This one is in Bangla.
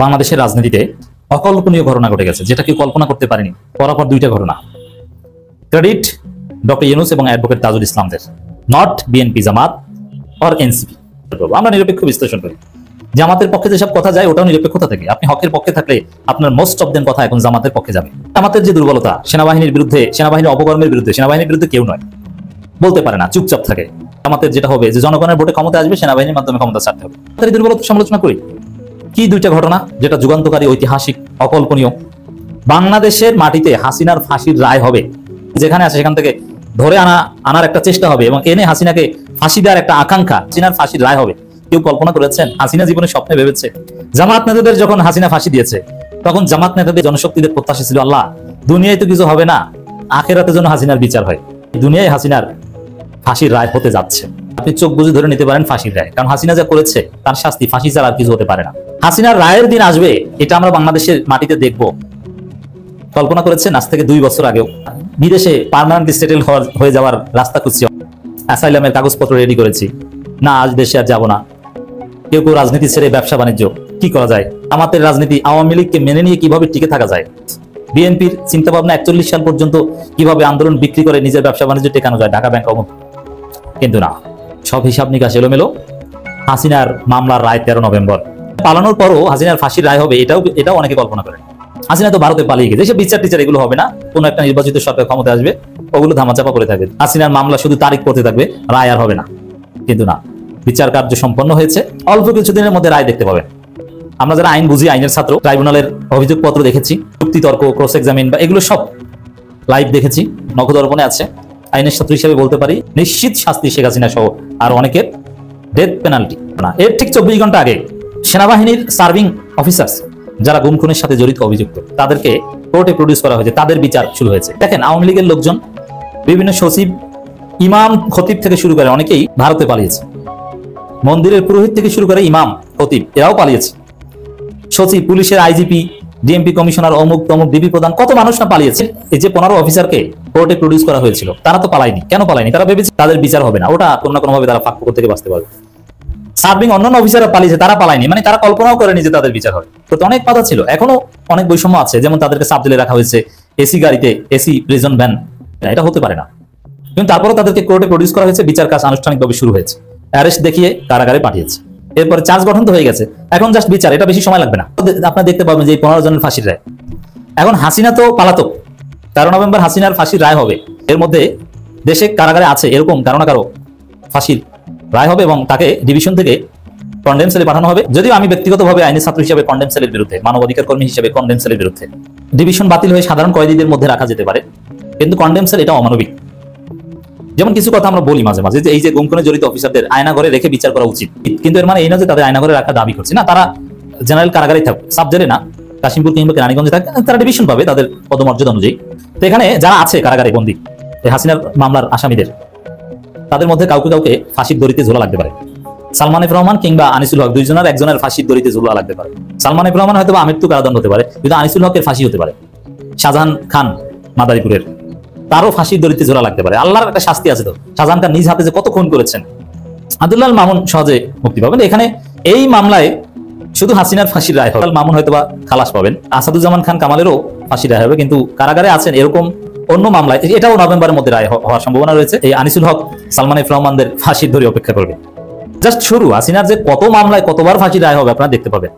বাংলাদেশের রাজনীতিতে অকল্পনীয় ঘটনা ঘটে গেছে, যেটা কেউ কল্পনা করতে পারেনি। পরপর দুইটা ঘটনা। ক্রেডিট ডক্টর ইউনূস এবং অ্যাডভোকেট তাজুল ইসলামদের, not BNP, Jamaat or NCP. আমরা নিরপেক্ষ বিশ্লেষণ করি। জামাতের পক্ষে যেসব কথা যায় ওটাও নিরপেক্ষতা থেকে। আপনি হকের পক্ষে থাকলে আপনার মোস্ট অফ দেন কথা এখন জামাতের পক্ষে যাবে। জামাতের যে দুর্বলতা, সেনাবাহিনীর বিরুদ্ধে, সেনাবাহিনীর অপকর্মের বিরুদ্ধে, সেনাবাহিনীর বিরুদ্ধে কেউ নয়, বলতে পারে না, চুপচাপ থাকে। আমাদের যেটা হবে যে জনগণের ভোটে ক্ষমতা আসবে, সেনাবাহিনীর মাধ্যমে ক্ষমতা ছাড়তে হবে। তার দুর্বলতা সমালোচনা করি। কি দুইটা ঘটনা যেটা যুগান্তকারী, ঐতিহাসিক, অকল্পনীয়। বাংলাদেশের মাটিতে হাসিনার ফাঁসির রায় হবে, যেখানে আছে সেখান থেকে ধরে আনার একটা চেষ্টা হবে এবং এনে হাসিনাকে ফাঁসি দেওয়ার একটা আকাঙ্ক্ষা, হাসিনার ফাঁসির রায় হবে। কেউ কল্পনা করেছেন? হাসিনা জীবনে স্বপ্নে ভেবেছে? জামাত নেতাদের যখন হাসিনা ফাঁসি দিয়েছে, তখন জামাত নেতাদের জনশক্তিদের প্রত্যাশা ছিল, আল্লাহ দুনিয়ায় তো কিছু হবে না, আখেরাতে যেন হাসিনার বিচার হয়। দুনিয়ায় হাসিনার ফাঁসির রায় হতে যাচ্ছে। আপনি চোখ বুঝে ধরে নিতে পারেন ফাঁসির রায়, কারণ হাসিনা যা করেছে তার শাস্তি ফাঁসি ছাড়া আর কিছু হতে পারে না। হাসিনার রায়ের দিন আসবে, এটা আমরা বাংলাদেশের মাটিতে দেখব। কল্পনা করেছেন? আজ থেকে 2 বছর আগেও বিদেশে পার্মানেন্ট সেটেল হয়ে যাওয়ার রাস্তা খুঁজছি, অ্যাসাইলামের কাগজপত্র রেডি করেছি, না আজ দেশে আর যাব না। কেউ কেউ রাজনীতি ছেড়ে ব্যবসা বাণিজ্য, কি করা যায়? আমাদের রাজনীতি, আওয়ামী লীগকে মেনে নিয়ে কিভাবে টিকে থাকা যায়? বিএনপির চিন্তা ভাবনা 41 সাল পর্যন্ত কিভাবে আন্দোলন বিক্রি করে নিজের ব্যবসা বাণিজ্য টেকানো যায়, ঢাকা ব্যাংক অমুক। কিন্তু না, সব হিসাব নিকাশ এলোমেলো। হাসিনার মামলার রায় 13 নভেম্বর। পালানোর পরও হাসিনার ফাঁসির রায় হবে, এটাও অনেকে কল্পনা করে। হাসিনা তো ভারতে পালিয়ে গেছে, এসব বিচার টিচার এগুলো হবে না। কোন একটা নির্বাচিত সরকার ক্ষমতা আসবে, ওগুলো ধামাচাপা করে থাকবে। হাসিনার মামলা শুধু তারিখ পড়তে থাকবে, রায় আর হবে না। কিন্তু না, বিচার কার্য সম্পন্ন হয়েছে, অল্প কিছুদিনের মধ্যে রায় দেখতে পাবেন। আমরা যারা আইন বুঝি, আইনের ছাত্র, ট্রাইব্যুনালের অভিযোগপত্র দেখেছি, যুক্তি তর্ক, ক্রস এক্সামিন বা এগুলো সব লাইভ দেখেছি, নখদর্পণে আছে। আইনের ছাত্র হিসেবে বলতে পারি, নিশ্চিত শাস্তি শেখ হাসিনা সহ আর অনেকের ডেথ পেনাল্টি। না, এর ঠিক 24 ঘন্টা আগে সেনাবাহিনীর সার্ভিং অফিসার্স যারা গুম খুনের সাথে জড়িত অভিযুক্ত, তাদেরকে কোর্টে প্রডিউস করা হয়েছে, তাদের বিচার শুরু হয়েছে। দেখেন, আওয়ামী লীগের লোকজন, বিভিন্ন সচিব, ইমাম, খতিব থেকে শুরু করে অনেকেই ভারতে পালিয়েছে। মন্দিরের পুরোহিত থেকে শুরু করে ইমাম, খতিব, এরাও পালিয়েছে। সচিব, পুলিশের আইজিপি, ডিএমপি কমিশনার, অমুক তমুক, ডিবি প্রধান, কত মানুষ না পালিয়েছে। এই যে 15 অফিসারকে কোর্টে প্রডিউস করা হয়েছিল, তারা তো পালায়নি। কেন পালায়নি? তারা ভেবেছে তাদের বিচার হবে না, ওটা কোনো না কোনো ভাবে তারা ফাঁক থেকে বাঁচতে পারবে। সার্ভিং অন্যান্য অফিসাররা পালিয়েছে, তারা পালায়নি, মানে তারা কল্পনাও করেনি যে তাদের বিচার হবে। তো অনেক বাধা ছিল, এখনো অনেক বৈষম্য আছে। যেমন তাদেরকে সাব জেলে রাখা হয়েছে, এসি গাড়িতে, এসি প্রিজন ভ্যান, এটা হতে পারে না। কিন্তু তারপরে তাদেরকে কোর্টে প্রডিউস করা হয়েছে, বিচার কাজ আনুষ্ঠানিকভাবে শুরু হয়েছে, অ্যারেস্ট দেখিয়ে কারাগারে পাঠিয়েছে। এরপরে চার্জ গঠন তো হয়ে গেছে, এখন জাস্ট বিচার, এটা বেশি সময় লাগবে না। আপনারা দেখতে পাবেন যে 15 জনের ফাঁসির রায়। এখন হাসিনা তো পালাতক, 13 নভেম্বর হাসিনার ফাঁসির রায় হবে। এর মধ্যে দেশে কারাগারে আছে এরকম কারো না কারো ফাঁসির রায় হবে এবং তাকে ডিভিশন থেকে কন্ডেম সেলে পাঠানো হবে। যদিও আমি ব্যক্তিগতভাবে আইনের ছাত্র হিসেবে কন্ডেম সেলের বিরুদ্ধে, মানবাধিকার কর্মী হিসেবে কন্ডেম সেলের বিরুদ্ধে। ডিভিশন বাতিল হয়ে সাধারণ কয়েদিদের মধ্যে রাখা যেতে পারে, কিন্তু কন্ডেম সেল এটা অমানবিক। যেমন কিছু কথা আমরা বলি মাঝে মাঝে যে এই যে গুম খুনে জড়িত অফিসারদের আয়নাঘরে রেখে বিচার করা উচিত, কিন্তু এর মানে এই না যে তাদের আয়নাঘরে রাখা দাবি করছে না। তারা জেনারেল কারাগারে থাকবে, সাব জেলে না, কাশিমপুর কিংবা রানীগঞ্জে থাকবে, তারা ডিভিশন পাবে তাদের পদমর্যাদা অনুযায়ী। তো এখানে যারা আছে কারাগারে বন্দী, এই হাসিনার মামলার আসামিদের, তাদের মধ্যে কাউকে কাউকে ফাঁসির দড়িতে ঝোলা লাগতে পারে। সালমান এফ রহমান কিংবা আনিসুল হক, দুইজনের একজনের ফাঁসির দড়িতে ঝোলা লাগতে পারে। সালমান এফ রহমান হয়তো আমৃত্যু কারাদণ্ড হতে পারে, কিন্তু আনিসুল হকের ফাঁসি হতে পারে। শাহজাহান খান মাদারীপুরের, তারও ফাঁসির দড়িতে ঝোলা লাগতে পারে। আল্লাহর একটা শাস্তি আছে তো। শাহজাহান খান নিজ হাতে যে কত খুন করেছেন, আব্দুল্লাহ মামুন সহজে মুক্তি পাবেন। এখানে এই মামলায় শুধু হাসিনার ফাঁসির রায় হবে, মামুন হয়তো বা খালাস পাবেন। আসাদুজ্জামান খান কামালেরও ফাঁসির রায় হবে, কিন্তু কারাগারে আছেন এরকম অন্য মামলায় এটাও নভেম্বরের মধ্যে রায় হওয়ার সম্ভাবনা রয়েছে। এই আনিসুল হক, সালমান এফ রহমানদের ফাঁসির ধরে অপেক্ষা করবে। জাস্ট শুরু, হাসিনার যে কত মামলায় কতবার ফাঁসির রায় হবে আপনারা দেখতে পাবেন।